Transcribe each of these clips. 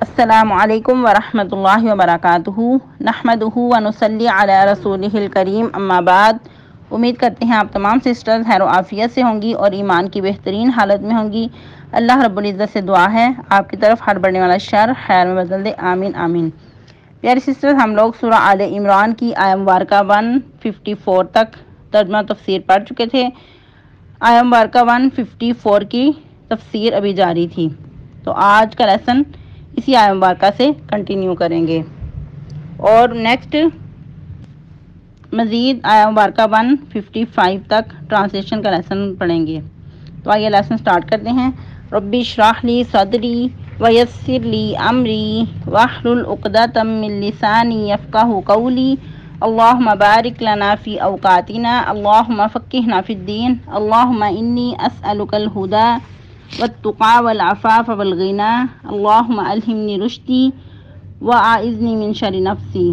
السلام علیکم ورحمۃ اللہ وبرکاتہ نحمدہ ونصلی علی رسولہ الکریم اما بعد۔ امید کرتے ہیں آپ تمام سسٹرز خیر و عافیت سے ہوں گی اور ایمان کی بہترین حالت میں ہوں گی۔ اللہ رب العزت سے دعا ہے آپ کی طرف ہر بڑھنے والا شر خیر میں بدل دے، آمین آمین۔ پیاری سسٹرز، ہم لوگ سورہ آل عمران کی آیہ مبارکہ 154 تک ترجمہ تفسیر پڑھ چکے تھے۔ آیہ مبارکہ 154 کی تفسیر ابھی جاری تھی، تو آج کا لیسن اسی آیہ مبارکہ سے کنٹینیو کریں گے اور نیکسٹ مزید آیہ مبارکہ 155 تک ٹرانسلیشن کا لیسن پڑھیں گے۔ تو آئیے لیسن سٹارٹ کرتے ہیں۔ ربی اشرح لی صدری ویسر لی امری واحلل عقدۃ من لسانی یفقہوا قولی اللہم بارک لنا فی اوقاتنا اللہم فقہنا فی الدین اللہم انی اسألک الہدی والتقی والعفاف والغنی اللہم الہمنی رشدی واعذنی من شر نفسی۔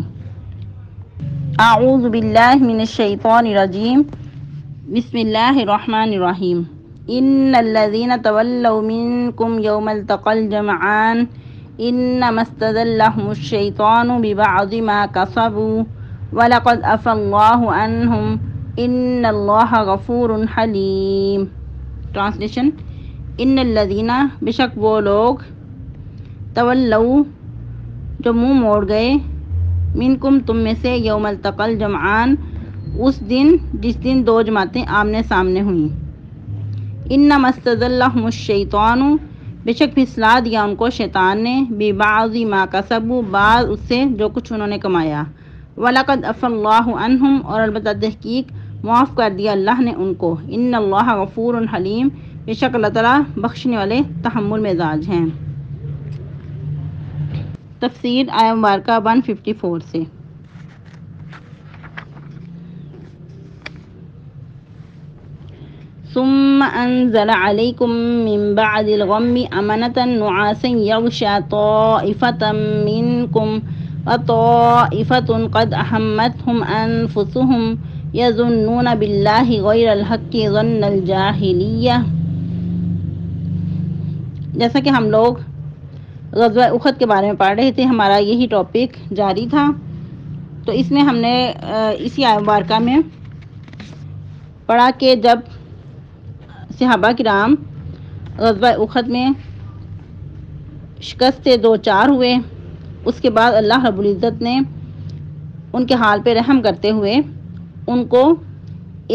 اعوذ باللہ من الشیطان الرجیم، بسم اللہ الرحمن الرحیم۔ ان الذین تولوا منکم یوم التقى الجمعان انما استزلهم الشیطان ببعض ما کسبوا ولقد عفا اللہ عنہم ان اللہ غفور حلیم۔ ٹرانسلیشن: ان الذین، بے شک وہ لوگ، تولوا جو منہ موڑ گئے، منکم تم میں سے، یوم التقى الجمعان اس دن جس دن دو جماعتیں آمنے سامنے ہوئیں، انما استزلهم الشیطان بے شک پھسلا دیا ان کو شیطان نے، ببعض ما کسبوا بعض اس سے جو کچھ انہوں نے کمایا، ولقد عفا اللہ عنہم اور البتہ تحقیق معاف کر دیا اللہ نے ان کو، ان اللہ غفور حلیم بے شک اللہ تعالیٰ بخشنے والے تحمل مزاج ہیں۔ تفسیر آیہ مبارکہ 154 سے۔ ثم انزل علیکم من بعد الغم امنة نعاسا یغشی طائفة منکم وطائفة قد احمتهم انفسهم یظنون باللہ غیر الحق ظن الجاہلیہ۔ جیسا کہ ہم لوگ غزوہ احد کے بارے میں پڑھ رہے تھے، ہمارا یہی ٹاپک جاری تھا، تو اس میں ہم نے اسی آیہ مبارکہ میں پڑھا کہ جب صحابہ کرام غزوہ احد میں شکست سے دو چار ہوئے، اس کے بعد اللہ رب العزت نے ان کے حال پہ رحم کرتے ہوئے ان کو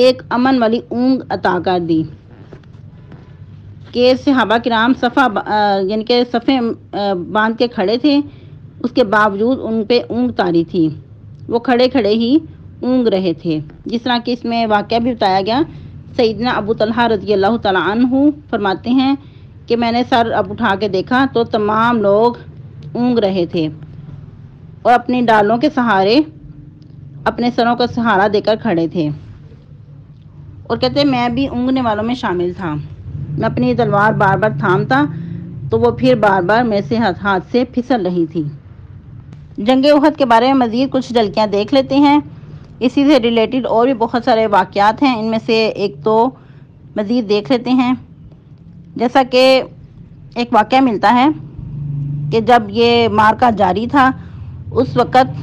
ایک امن والی اونگ عطا کر دی کہ صحابہ کرام یعنی کہ صفیں باندھ کے کھڑے تھے، اس کے باوجود ان پہ اونگ طاری تھی، وہ کھڑے کھڑے ہی اونگ رہے تھے، جس طرح کہ اس میں واقعہ بھی بتایا گیا۔ سیدنا ابو طلحہ رضی اللہ تعالیٰ عنہ فرماتے ہیں کہ میں نے سر اب اٹھا کے دیکھا تو تمام لوگ اونگ رہے تھے اور اپنی ڈالوں کے سہارے اپنے سروں کا سہارا دے کر کھڑے تھے، اور کہتے ہیں میں بھی اونگنے والوں میں شامل تھا، میں اپنی تلوار بار بار تھامتا تو وہ پھر بار بار میرے سے ہاتھ سے پھسل رہی تھی۔ جنگ احد کے بارے میں مزید کچھ جھلکیاں دیکھ لیتے ہیں، اسی سے ریلیٹڈ اور بھی بہت سارے واقعات ہیں، ان میں سے ایک تو مزید دیکھ لیتے ہیں۔ جیسا کہ ایک واقعہ ملتا ہے کہ جب یہ معرکہ جاری تھا اس وقت،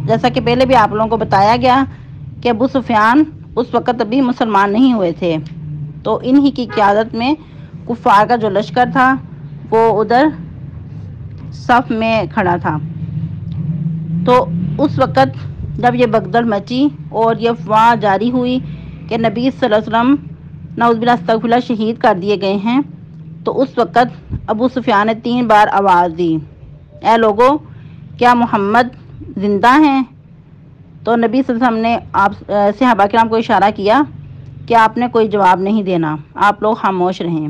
جیسا کہ پہلے بھی آپ لوگوں کو بتایا گیا کہ ابو سفیان اس وقت ابھی مسلمان نہیں ہوئے تھے، تو انہی کی قیادت میں کفار کا جو لشکر تھا وہ ادھر صف میں کھڑا تھا۔ تو اس وقت جب یہ بغدڑ مچی اور یہ افواہ جاری ہوئی کہ نبی صلی اللہ علیہ وسلم نعوذ باللہ استغفر اللہ شہید کر دیے گئے ہیں، تو اس وقت ابو سفیان نے 3 بار آواز دی، اے لوگو کیا محمد زندہ ہیں؟ تو نبی صلی اللہ علیہ وسلم نے صحابہ کرام کو اشارہ کیا کہ آپ نے کوئی جواب نہیں دینا، آپ لوگ خاموش رہیں۔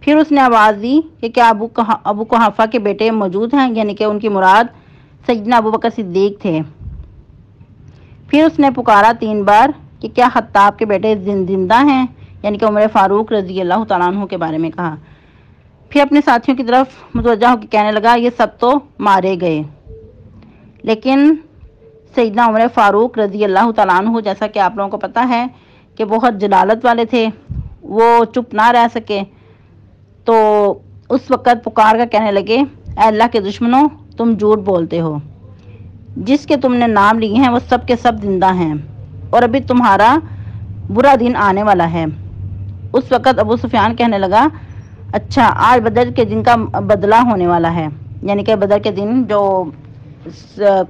پھر اس نے آواز دی کہ کیا ابو قحافہ کے بیٹے موجود ہیں، یعنی کہ ان کی مراد سیدنا ابو بکر صدیق تھے۔ پھر اس نے پکارا 3 بار کہ کیا خطاب کے بیٹے زندہ ہیں، یعنی کہ عمر فاروق رضی اللہ تعالیٰ عنہ کے بارے میں کہا۔ پھر اپنے ساتھیوں کی طرف متوجہ ہو کے کہنے لگا یہ سب تو مارے گئے، لیکن سیدنا عمر فاروق رضی اللہ تعالیٰ عنہ، جیسا کہ آپ لوگوں کو پتہ ہے کہ بہت جلالت والے تھے، وہ چپ نہ رہ سکے، تو اس وقت پکار کر کہنے لگے اے اللہ کے دشمنوں، تم جھوٹ بولتے ہو، جس کے تم نے نام لیے ہیں وہ سب کے سب زندہ ہیں، اور ابھی تمہارا برا دن آنے والا ہے۔ اس وقت ابو سفیان کہنے لگا، اچھا آج بدر کے دن کا بدلہ ہونے والا ہے، یعنی کہ بدر کے دن جو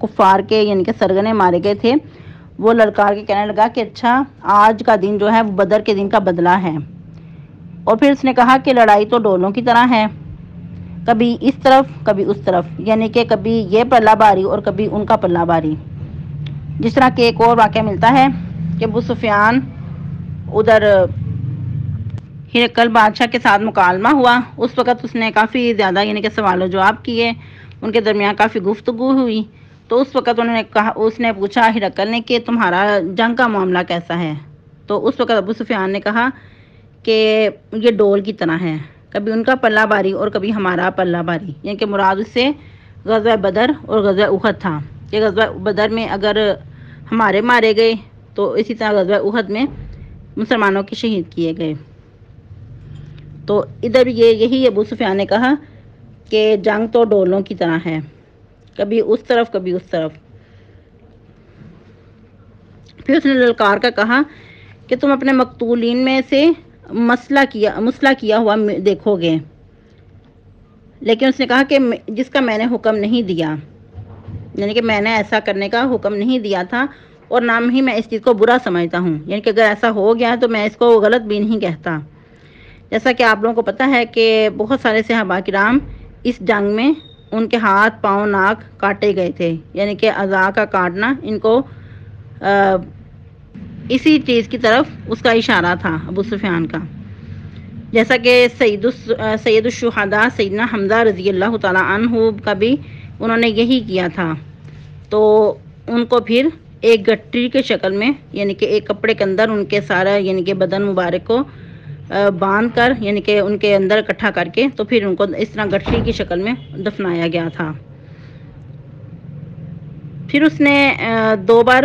کفار کے یعنی کہ سرگنے مارے گئے تھے، وہ للکار کے کہنے لگا کہ اچھا آج کا دن جو ہے وہ بدر کے دن کا بدلہ ہے۔ اور پھر اس نے کہا کہ لڑائی تو ڈولوں کی طرح ہے، کبھی اس طرف کبھی اس طرف، یعنی کہ کبھی یہ پلہ باری اور کبھی ان کا پلہ باری۔ جس طرح کہ ایک اور واقعہ ملتا ہے کہ ابو سفیان ادھر ہرقل بادشاہ کے ساتھ مکالمہ ہوا، اس وقت اس نے کافی زیادہ یعنی کہ سوال و جواب کیے، ان کے درمیان کافی گفتگو ہوئی۔ تو اس وقت اس نے پوچھا ہرقل نے کہ تمہارا جنگ کا معاملہ کیسا ہے؟ تو اس وقت ابو سفیان نے کہا کہ یہ ڈول کی طرح ہے، کبھی ان کا پلہ باری اور کبھی ہمارا پلہ باری، یعنی کہ مراد اس سے غزوہ بدر اور غزوہ احد تھا کہ غزوہ بدر میں اگر ہمارے مارے گئے تو اسی طرح غزوہ احد میں مسلمانوں کے شہید کیے گئے۔ تو ادھر یہی ابو سفیان نے کہا کہ جنگ تو ڈولوں کی طرح ہے، کبھی اس طرف کبھی اس طرف۔ پھر اس نے للکار کا کہا کہ تم اپنے مقتولین میں سے مسلح کیا ہوا دیکھو گے، لیکن اس نے کہا کہ جس کا میں نے حکم نہیں دیا، یعنی کہ میں نے ایسا کرنے کا حکم نہیں دیا تھا، اور نہ ہی میں اس چیز کو برا سمجھتا ہوں، یعنی کہ اگر ایسا ہو گیا تو میں اس کو غلط بھی نہیں کہتا۔ جیسا کہ آپ لوگوں کو پتہ ہے کہ بہت سارے صحابہ کرام اس جنگ میں ان کے ہاتھ پاؤں ناک کاٹے گئے تھے، یعنی کہ اعضاء کا کاٹنا ان کو اسی چیز کی طرف اس کا اشارہ تھا ابو سفیان کا۔ جیسا کہ سید الشہداء سیدنا حمزہ رضی اللہ تعالیٰ عنہ کا بھی انہوں نے یہی کیا تھا، تو ان کو پھر ایک گٹری کے شکل میں یعنی کہ ایک کپڑے کے اندر ان کے سارا یعنی کہ بدن مبارک کو باندھ کر یعنی کہ ان کے اندر اکٹھا کر کے تو پھر ان کو اس طرح گٹری کی شکل میں دفنایا گیا تھا۔ پھر اس نے 2 بار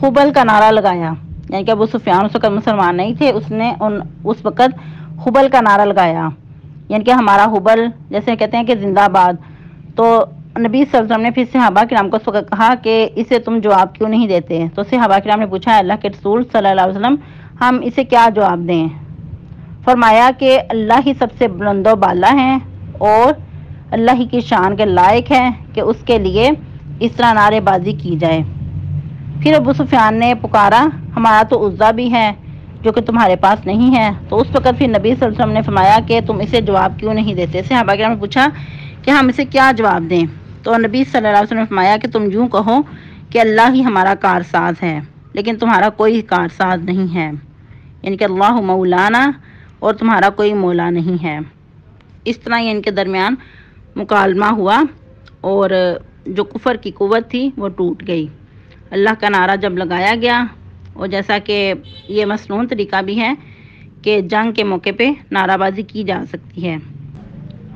حبل کا نعرہ لگایا، یعنی کہ ابو سفیان اس وقت مسلمان نہیں تھے، اس نے اس وقت حبل کا نعرہ لگایا، یعنی کہ ہمارا حبل جیسے کہتے ہیں کہ زندہ آباد۔ تو نبی صلی اللہ علیہ وسلم نے پھر صحابہ کرام کو اس وقت کہا کہ اسے تم جواب کیوں نہیں دیتے؟ تو صحابہ کرام نے پوچھا، اللہ کے رسول صلی اللہ علیہ وسلم ہم اسے کیا جواب دیں؟ فرمایا کہ اللہ ہی سب سے بلند و بالا ہیں اور اللہ ہی کی شان کے لائق ہے کہ اس کے لیے اس طرح نعرے بازی کی جائے۔ پھر ابو سفیان نے پکارا، ہمارا تو عزا بھی ہے جو کہ تمہارے پاس نہیں ہے۔ تو اس وقت پھر نبی صلی اللہ علیہ وسلم نے فرمایا کہ تم اسے جواب کیوں نہیں دیتے؟ صحابہ کرام نے پوچھا کہ ہم اسے کیا جواب دیں؟ تو نبی صلی اللہ علیہ وسلم نے فرمایا کہ تم یوں کہو کہ اللہ ہی ہمارا کارساز ہے لیکن تمہارا کوئی کارساز نہیں ہے، یعنی کہ اللہ مولانا اور تمہارا کوئی مولا نہیں ہے۔ اس طرح ان کے درمیان مکالمہ ہوا اور جو کفر کی قوت تھی وہ ٹوٹ گئی۔ اللہ کا نعرہ جب لگایا گیا، اور جیسا کہ یہ مسنون طریقہ بھی ہے کہ جنگ کے موقع پہ نعرہ بازی کی جا سکتی ہے۔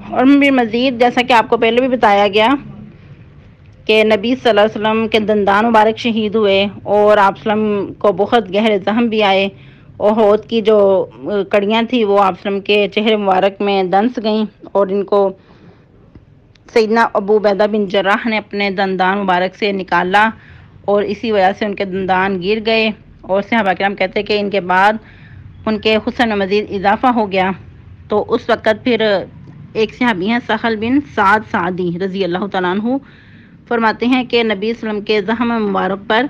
اور مزید جیسا کہ آپ کو پہلے بھی بتایا گیا کہ نبی صلی اللہ علیہ وسلم کے دندان مبارک شہید ہوئے اور آپ صلی اللہ علیہ وسلم کو بہت گہرے زخم بھی آئے، اور ہود کی جو کڑیاں تھی وہ آپ صلی اللہ علیہ وسلم کے چہرے مبارک میں دنس گئیں، اور ان کو سیدنا ابو عبیدہ بن جراح نے اپنے دندان مبارک سے نکالا، اور اسی وجہ سے ان کے دندان گر گئے، اور صحابہ کرام کہتے ہیں کہ ان کے بعد ان کے حسن میں مزید اضافہ ہو گیا۔ تو اس وقت پھر ایک صحابی ہیں سہل بن سعد سعدی رضی اللہ تعالیٰ عنہ فرماتے ہیں کہ نبی صلی اللہ علیہ وسلم کے زخم مبارک پر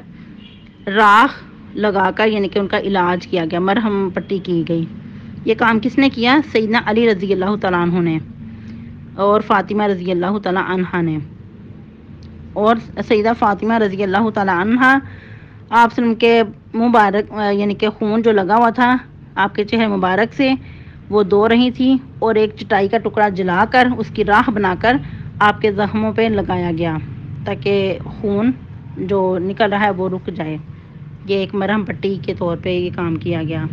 راکھ لگا کر یعنی کہ ان کا علاج کیا گیا، مرہم پٹی کی گئی۔ یہ کام کس نے کیا؟ سیدنا علی رضی اللہ تعالیٰ عنہ نے اور فاطمہ رضی اللہ تعالیٰ عنہا نے۔ اور سیدہ فاطمہ رضی اللہ تعالیٰ عنہا آپ صلی اللہ علیہ وسلم کے مبارک یعنی کہ خون جو لگا ہوا تھا آپ کے چہرے مبارک سے وہ دھو رہی تھی، اور ایک چٹائی کا ٹکڑا جلا کر اس کی راکھ بنا کر آپ کے زخموں پہ لگایا گیا تاکہ خون جو نکل رہا ہے وہ رک جائے۔ یہ ایک مرہم پٹی کے طور پہ یہ کام کیا گیا۔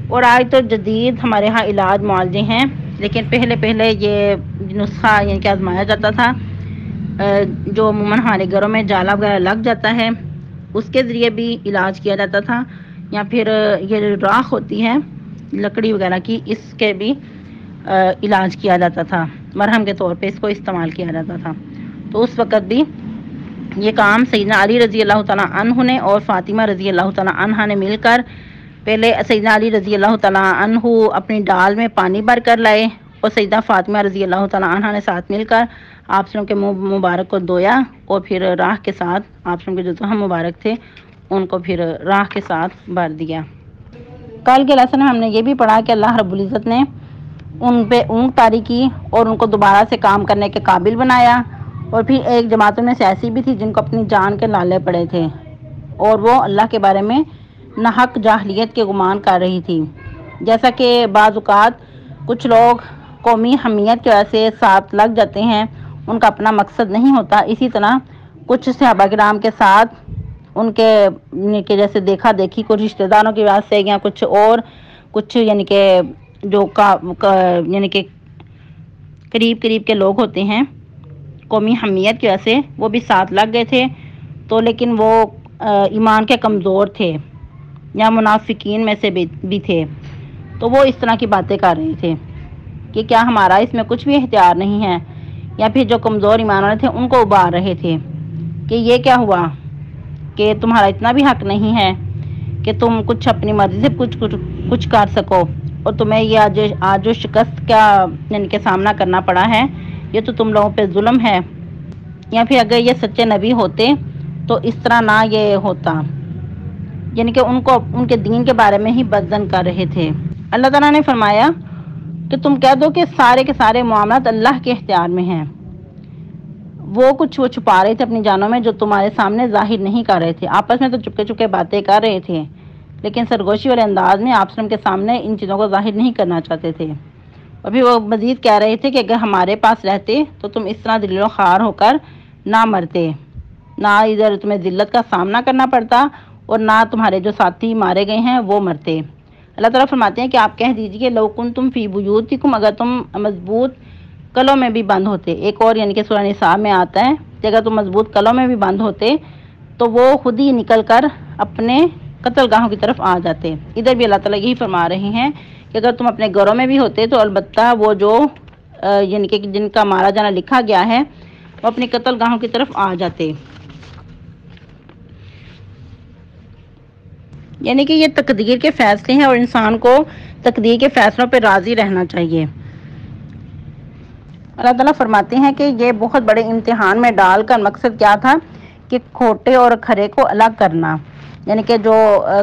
اور آج تو جدید ہمارے ہاں علاج معالجے ہیں، لیکن پہلے یہ نسخہ یعنی کہ آزمایا جاتا تھا، جو عموماً ہمارے گھروں میں جالا وغیرہ لگ جاتا ہے اس کے ذریعے بھی علاج کیا جاتا تھا، یا پھر یہ راکھ ہوتی ہے لکڑی وغیرہ کی، اس کے بھی علاج کیا جاتا تھا۔ مرہم کے طور پہ اس کو استعمال کیا جاتا تھا۔ تو اس وقت بھی یہ کام سیدنا علی رضی اللہ تعالیٰ عنہ نے اور فاطمہ رضی اللہ تعالیٰ عنہا نے مل کر، پہلے سیدنا علی رضی اللہ تعالیٰ عنہ اپنی ڈال میں پانی بھر کر لائے اور سیدہ فاطمہ رضی اللہ تعالیٰ عنہا نے ساتھ مل کر آپ صلی اللہ علیہ وسلم کے منہ مبارک کو دھویا اور پھر راہ کے ساتھ آپ صلی اللہ علیہ وسلم کے جو زخم مبارک تھے ان کو پھر راہ کے ساتھ بھر دیا۔ کل کے لیسن میں ہم نے یہ بھی پڑھا کہ اللہ رب العزت نے ان پہ اونگ طاری کی اور ان کو دوبارہ سے کام کرنے کے قابل بنایا، اور پھر ایک جماعتوں میں سے ایسی بھی تھی جن کو اپنی جان کے لالے پڑے تھے اور وہ اللہ کے بارے میں ناحق جاہلیت کے گمان کر رہی تھی۔ جیسا کہ بعض اوقات کچھ لوگ قومی حمیت کی وجہ سے ساتھ لگ جاتے ہیں، ان کا اپنا مقصد نہیں ہوتا، اسی طرح کچھ صحابہ کرام کے ساتھ ان کے جیسے دیکھا دیکھی کچھ رشتہ داروں کی وجہ سے یا کچھ اور کچھ یعنی کہ جو یعنی کہ قریب کے لوگ ہوتے ہیں قومی حمیت کی وجہ سے وہ بھی ساتھ لگ گئے تھے، تو لیکن وہ ایمان کے کمزور تھے یا منافقین میں سے بھی تھے، تو وہ اس طرح کی باتیں کر رہے تھے کہ کیا ہمارا اس میں کچھ بھی اختیار نہیں ہے، یا پھر جو کمزور ایمان والے تھے ان کو ابھار رہے تھے کہ یہ کیا ہوا کہ تمہارا اتنا بھی حق نہیں ہے کہ تم کچھ اپنی مرضی سے کچھ کر سکو، اور تمہیں یہ آج جو شکست کا یعنی کہ سامنا کرنا پڑا ہے یہ تو تم لوگوں پہ ظلم ہے، یا پھر اگر یہ سچے نبی ہوتے تو اس طرح نہ یہ ہوتا، یعنی کہ ان کے دین کے بارے میں ہی بدظن کر رہے تھے۔ اللہ تعالیٰ نے فرمایا کہ تم کہہ دو کہ سارے کے سارے معاملات اللہ کے اختیار میں ہیں، وہ چھپا رہے تھے اپنی جانوں میں جو تمہارے سامنے ظاہر نہیں کر رہے تھے، آپس میں تو چپکے باتیں کر رہے تھے لیکن سرگوشی والے انداز میں آپ کے سامنے ان چیزوں کو ظاہر نہیں کرنا چاہتے تھے۔ اور پھر وہ مزید کہہ رہے تھے کہ اگر ہمارے پاس رہتے تو تم اس طرح ذلیل و خوار ہو کر نہ مرتے، نہ ادھر تمہیں ذلت کا سامنا کرنا پڑتا اور نہ تمہارے جو ساتھی مارے گئے ہیں وہ مرتے۔ اللہ تعالیٰ فرماتے ہیں کہ آپ کہہ دیجیے لو کنتم فی بیوتکم، اگر تم مضبوط قلعوں میں بھی بند ہوتے، ایک اور یعنی کہ سورہ نساء میں آتا ہے کہ اگر تم مضبوط قلعوں میں بھی بند ہوتے تو وہ خود ہی نکل کر اپنے قتل گاہوں کی طرف آ جاتے۔ ادھر بھی اللہ تعالیٰ یہی فرما رہے ہیں کہ اگر تم اپنے گھروں میں بھی ہوتے تو البتہ وہ جو یعنی کہ جن کا مارا جانا لکھا گیا ہے وہ اپنے قتل گاہوں کی طرف آ جاتے۔ یعنی کہ یہ تقدیر کے فیصلے ہیں اور انسان کو تقدیر کے فیصلوں پہ راضی رہنا چاہیے۔ اللہ تعالیٰ فرماتے ہیں کہ یہ بہت بڑے امتحان میں ڈال کر مقصد کیا تھا کہ کھوٹے اور کھرے کو الگ کرنا، یعنی کہ جو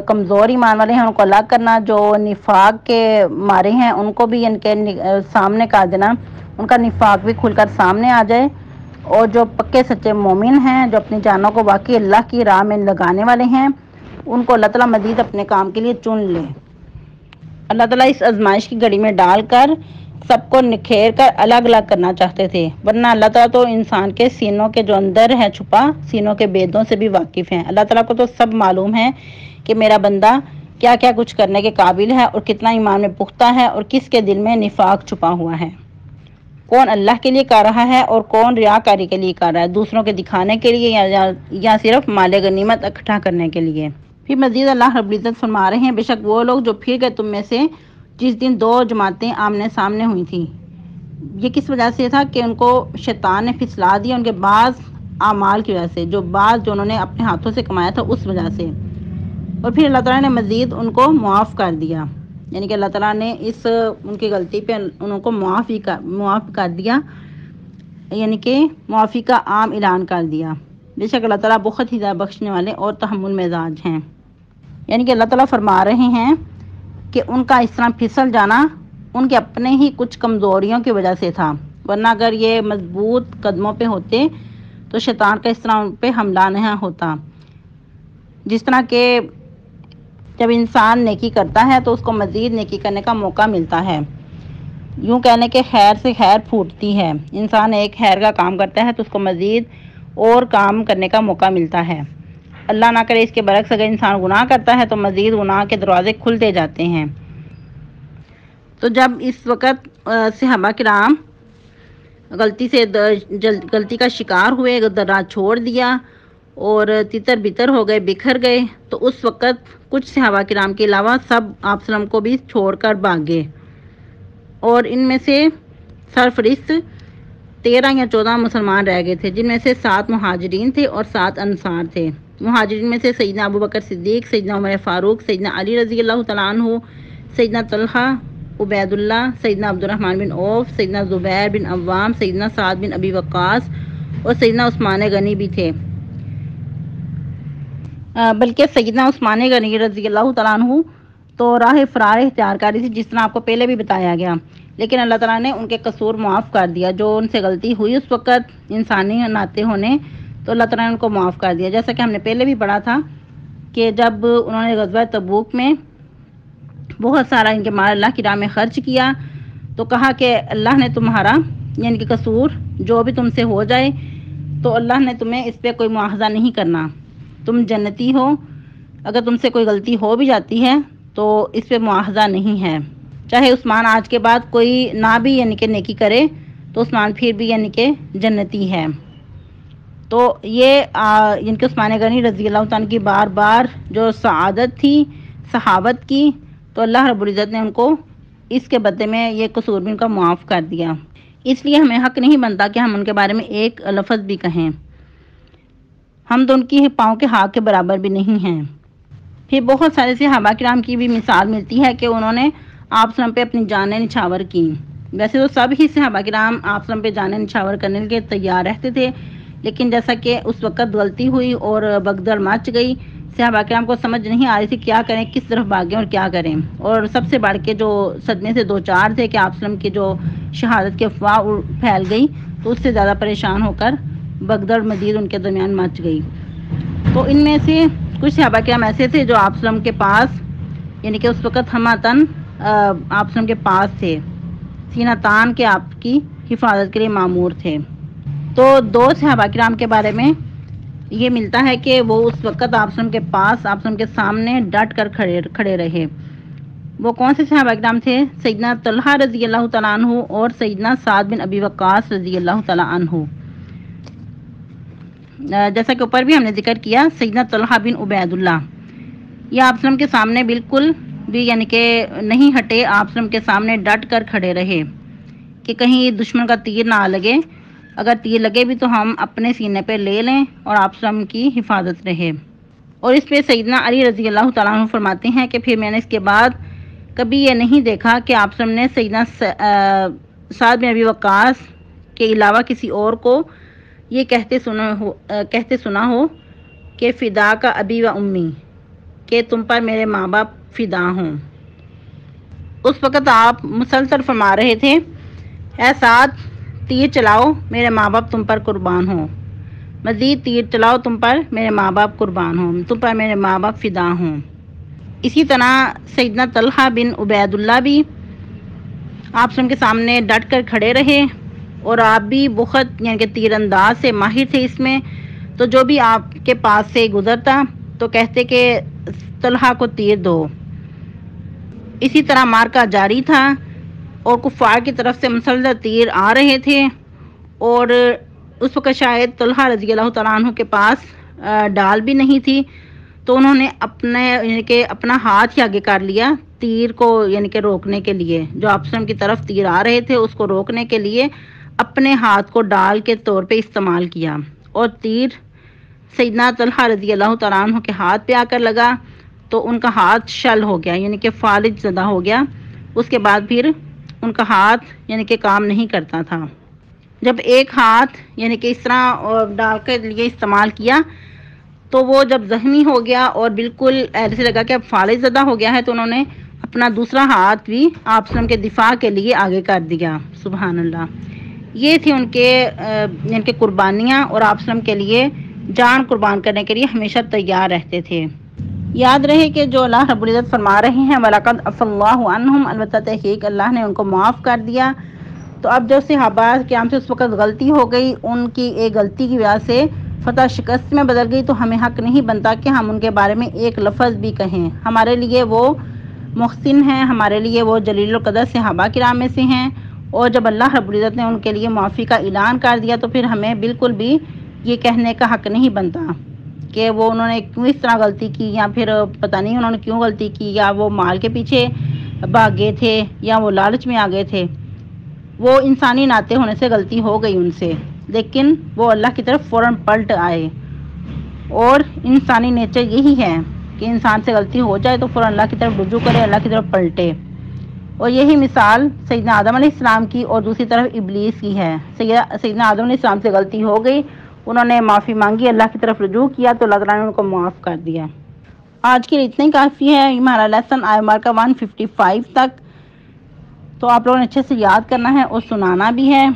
کمزور ایمان والے ہیں ان کو الگ کرنا، جو نفاق کے مارے ہیں ان کو بھی یعنی کہ سامنے کر دینا، ان کا نفاق بھی کھل کر سامنے آ جائے، اور جو پکے سچے مومن ہیں جو اپنی جانوں کو واقعی اللہ کی راہ میں لگانے والے ہیں ان کو اللہ تعالیٰ مزید اپنے کام کے لیے چن لے۔ اللہ تعالیٰ اس آزمائش کی گھڑی میں ڈال کر سب کو نکھیر کر الگ الگ کرنا چاہتے تھے، ورنہ اللہ تعالیٰ تو انسان کے سینوں کے جو اندر ہے چھپا سینوں کے بیدوں سے بھی واقف ہیں۔ اللہ تعالیٰ کو تو سب معلوم ہے کہ میرا بندہ کیا کیا کچھ کرنے کے قابل ہے اور کتنا ایمان میں پختہ ہے اور کس کے دل میں نفاق چھپا ہوا ہے، کون اللہ کے لیے کر رہا ہے اور کون ریاکاری کے لیے کر رہا ہے، دوسروں کے دکھانے کے لیے یا صرف مال غنیمت اکٹھا کرنے کے لیے۔ پھر مزید اللہ رب العزت فرما رہے ہیں بے شک وہ لوگ جو پھر گئے تم میں سے جس دن دو جماعتیں آمنے سامنے ہوئی تھیں، یہ کس وجہ سے تھا کہ ان کو شیطان نے پھسلا دیا ان کے بعض اعمال کی وجہ سے، جو انہوں نے اپنے ہاتھوں سے کمایا تھا اس وجہ سے، اور پھر اللہ تعالیٰ نے مزید ان کو معاف کر دیا، یعنی کہ اللہ تعالیٰ نے ان کی غلطی پہ ان کو معاف کر دیا، یعنی کہ معافی کا عام اعلان کر دیا۔ بے شک اللہ تعالیٰ بہت ہی زیادہ بخشنے والے اور تحمل مزاج ہیں۔ یعنی کہ اللہ تعالیٰ فرما رہے ہیں کہ ان کا اس طرح پھسل جانا ان کے اپنے ہی کچھ کمزوریوں کی وجہ سے تھا، ورنہ اگر یہ مضبوط قدموں پہ ہوتے تو شیطان کا اس طرح ان پہ حملہ نہیں ہوتا۔ جس طرح کہ جب انسان نیکی کرتا ہے تو اس کو مزید نیکی کرنے کا موقع ملتا ہے، یوں کہنے کہ خیر سے خیر پھوٹتی ہے، انسان ایک خیر کا کام کرتا ہے تو اس کو مزید اور کام کرنے کا موقع ملتا ہے۔ اللہ نہ کرے اس کے برعکس اگر انسان گناہ کرتا ہے تو مزید گناہ کے دروازے کھلتے جاتے ہیں۔ تو جب اس وقت صحابہ کرام غلطی کا شکار ہوئے، درا چھوڑ دیا اور تتر بتر ہو گئے، بکھر گئے، تو اس وقت کچھ صحابہ کرام کے علاوہ سب آپ صلی اللہ علیہ وسلم کو بھی چھوڑ کر بھاگ گئے، اور ان میں سے سرفرست 13 یا 14 مسلمان رہ گئے تھے، جن میں سے 7 مہاجرین تھے اور 7 انصار تھے۔ مہاجرین میں سے سیدنا ابو بکر صدیق، سیدنا عمر فاروق، سیدنا علی رضی اللہ تعالیٰ عنہ، سیدنا طلحہ، عبید اللہ، سیدنا عبد الرحمن بن عوف، سیدنا زبیر بن عوام، سیدنا سعد بن ابی وقاص اور سیدنا عثمان غنی بھی تھے۔ بلکہ سیدنا عثمان غنی رضی اللہ تعالیٰ عنہ تو راہ فرار اختیار کر رہی تھی، جس طرح آپ کو پہلے بھی بتایا گیا، لیکن اللہ تعالیٰ نے ان کے قصور معاف کر دیا۔ جو ان سے غلطی ہوئی اس وقت انسانی ناطے ہونے، تو اللہ تعالیٰ نے ان کو معاف کر دیا۔ جیسا کہ ہم نے پہلے بھی پڑھا تھا کہ جب انہوں نے غزوہ تبوک میں بہت سارا ان کے مال اللہ کی راہ میں خرچ کیا تو کہا کہ اللہ نے تمہارا یعنی کہ قصور جو بھی تم سے ہو جائے تو اللہ نے تمہیں اس پہ کوئی مواخذہ نہیں کرنا، تم جنتی ہو، اگر تم سے کوئی غلطی ہو بھی جاتی ہے تو اس پہ مواخذہ نہیں ہے۔ چاہے عثمان آج کے بعد کوئی نہ بھی یعنی کہ نیکی کرے تو عثمان پھر بھی یعنی کہ جنتی ہے۔ تو یہ یعنی کہ عثمان غنی رضی اللہ تعالیٰ کی بار بار جو سعادت تھی صحابت کی، تو اللہ رب العزت نے ان کو اس کے بدلے میں یہ قصور بھی ان کا معاف کر دیا۔ اس لیے ہمیں حق نہیں بنتا کہ ہم ان کے بارے میں ایک لفظ بھی کہیں، ہم تو ان کی پاؤں کے ہاتھ کے برابر بھی نہیں ہیں۔ پھر بہت سارے صحابہ کرام کی بھی مثال ملتی ہے کہ انہوں نے آپ صلی اللہ علیہ وسلم پہ اپنی جانیں نچھاور کی۔ ویسے تو سب ہی صحابہ کرام آپ صلی اللہ علیہ وسلم پہ جانیں نچھاور کرنے کے تیار رہتے تھے، لیکن جیسا کہ اس وقت غلطی ہوئی اور بگدڑ مچ گئی، صحابہ کرام کو سمجھ نہیں آ رہی تھی کیا کریں، کس طرف بھاگیں اور کیا کریں، اور سب سے بڑھ کے جو صدمے سے 2-4 تھے کہ آپ صلی اللہ علیہ وسلم کی جو شہادت کی افواہ پھیل گئی، تو اس سے زیادہ پریشان ہو کر بگدڑ مزید ان کے درمیان مچ گئی۔ تو ان میں سے کچھ صحابہ کرام ایسے تھے جو آپ صلی اللہ علیہ وسلم کے پاس یعنی کہ اس وقت ہماتن آپ صلی اللہ علیہ وسلم کے پاس تھے، سینہ تان کے آپ کی حفاظت کے لیے مامور تھے۔ تو 2 صحابہ کرام کے بارے میں یہ ملتا ہے کہ وہ اس وقت آپ صلی اللہ علیہ وسلم کے پاس آپ صلی اللہ علیہ وسلم کے سامنے ڈٹ کر کھڑے رہے۔ وہ کون سے صحابہ کرام تھے؟ سیدنا طلحہ رضی اللہ تعالیٰ عنہ اور سیدنا سعد بن ابی وقاص رضی اللہ تعالیٰ عنہ۔ جیسا کہ اوپر بھی ہم نے ذکر کیا، سیدنا طلحہ بن عبید اللہ یہ آپ صلی اللہ علیہ وسلم کے سامنے بالکل بھی یعنی کہ نہیں ہٹے، آپ صلی اللہ علیہ وسلم کے سامنے ڈٹ کر کھڑے رہے کہ کہیں دشمن کا تیر نہ لگے، اگر تیر لگے بھی تو ہم اپنے سینے پہ لے لیں اور آپ صلی اللہ علیہ وسلم کی حفاظت رہے۔ اور اس پہ سیدنا علی رضی اللہ تعالیٰ عنہ فرماتے ہیں کہ پھر میں نے اس کے بعد کبھی یہ نہیں دیکھا کہ آپ صلی اللہ علیہ وسلم نے سیدنا سعد بن ابی وقاص کے علاوہ کسی اور کو یہ کہتے سنا ہو کہ فدا کا ابی و امی، کہ تم پر میرے ماں باپ فدا ہوں۔ اس وقت آپ مسلسل فرما رہے تھے، اے سعد تیر چلاؤ میرے ماں باپ تم پر قربان ہوں، مزید تیر چلاؤ تم پر میرے ماں باپ قربان ہوں، تم پر میرے ماں باپ فدا ہوں۔ اسی طرح سیدنا طلحہ بن عبید اللہ بھی آپ کے سامنے ڈٹ کر کھڑے رہے، اور آپ بھی بہت یعنی کہ تیر انداز سے ماہر تھے اس میں، تو جو بھی آپ کے پاس سے گزرتا تو کہتے کہ طلحہ کو تیر دو۔ اسی طرح مارکا جاری تھا اور کفار کی طرف سے مسلسل تیر آ رہے تھے، اور اس وقت شاید طلحہ رضی اللہ تعالیٰ عنہ کے پاس ڈال بھی نہیں تھی، تو انہوں نے یعنی کہ اپنا ہاتھ ہی آگے کر لیا تیر کو یعنی کہ روکنے کے لیے، جو آپ صلی اللہ علیہ وسلم کی طرف تیر آ رہے تھے اس کو روکنے کے لیے اپنے ہاتھ کو ڈال کے طور پہ استعمال کیا، اور تیر سیدنا طلحہ رضی اللہ تعالیٰ عنہ کے ہاتھ پہ آ کر لگا تو ان کا ہاتھ شل ہو گیا یعنی کہ فالج زدہ ہو گیا۔ اس کے بعد پھر ان کا ہاتھ یعنی کہ کام نہیں کرتا تھا۔ جب ایک ہاتھ یعنی کہ اس طرح ڈال کے لیے استعمال کیا تو وہ جب زخمی ہو گیا اور بالکل ایسے لگا کہ اب فالج زدہ ہو گیا ہے، تو انہوں نے اپنا دوسرا ہاتھ بھی آپ صلی اللہ علیہ وسلم کے دفاع کے لیے آگے کر دیا۔ سبحان اللہ، یہ تھی ان کے یعنی کہ قربانیاں، اور آپ صلی اللہ علیہ وسلم کے لیے جان قربان کرنے کے لیے ہمیشہ تیار رہتے تھے۔ یاد رہے کہ جو اللہ رب العزت فرما رہے ہیں وَلَقَدْ عَفَا اللَّهُ عَنْهُمْ، البتہ تحقیق اللہ نے ان کو معاف کر دیا۔ تو اب جو صحابہ کرام سے اس وقت غلطی ہو گئی، ان کی ایک غلطی کی وجہ سے فتح شکست میں بدل گئی، تو ہمیں حق نہیں بنتا کہ ہم ان کے بارے میں ایک لفظ بھی کہیں۔ ہمارے لیے وہ محسن ہیں، ہمارے لیے وہ جلیل القدر صحابہ کرام میں سے ہیں، اور جب اللہ رب العزت نے ان کے لیے معافی کا اعلان کر دیا تو پھر ہمیں بالکل بھی یہ کہنے کا حق نہیں بنتا کہ وہ انہوں نے کیوں اس طرح غلطی کی، یا پھر پتہ نہیں انہوں نے کیوں غلطی کی، یا وہ مال کے پیچھے بھاگ گئے تھے، یا وہ لالچ میں آ گئے تھے۔ وہ انسانی ناطے ہونے سے غلطی ہو گئی ان سے، لیکن وہ اللہ کی طرف فوراً پلٹ آئے۔ اور انسانی نیچر یہی ہے کہ انسان سے غلطی ہو جائے تو فوراً اللہ کی طرف رجوع کرے، اللہ کی طرف پلٹے۔ اور یہی مثال سیدنا آدم علیہ السلام کی اور دوسری طرف ابلیس کی ہے۔ سیدنا آدم علیہ السلام سے غلطی ہو گئی، انہوں نے معافی مانگی، اللہ کی طرف رجوع کیا تو اللہ تعالیٰ نے ان کو معاف کر دیا۔ آج کے لیے اتنا ہی کافی ہے۔ ہمارا لیسن آئے مارکا 155 تک، تو آپ لوگوں نے اچھے سے یاد کرنا ہے اور سنانا بھی ہے۔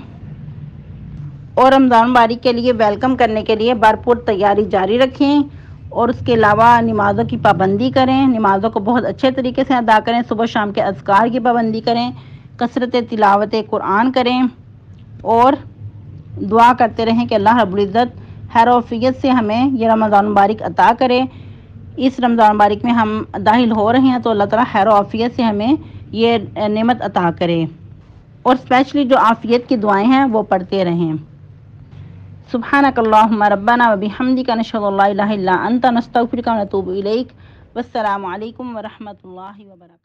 اور رمضان مبارک کے لیے ویلکم کرنے کے لیے بھرپور تیاری جاری رکھیں، اور اس کے علاوہ نمازوں کی پابندی کریں، نمازوں کو بہت اچھے طریقے سے ادا کریں، صبح شام کے اذکار کی پابندی کریں، کثرت تلاوت قرآن کریں، اور دعا کرتے رہیں کہ اللہ رب العزت خیر و عافیت سے ہمیں یہ رمضان مبارک عطا کرے۔ اس رمضان مبارک میں ہم داخل ہو رہے ہیں تو اللہ تعالیٰ خیر و عافیت سے ہمیں یہ نعمت عطا کرے، اور اسپیشلی جو عافیت کی دعائیں ہیں وہ پڑھتے رہیں۔ سبحانک اللہم ربنا و بحمدک نشہد ان لا الہ الا انت نستغفرک و نتوب الیک۔ والسلام علیکم ورحمۃ اللہ وبرکاتہ۔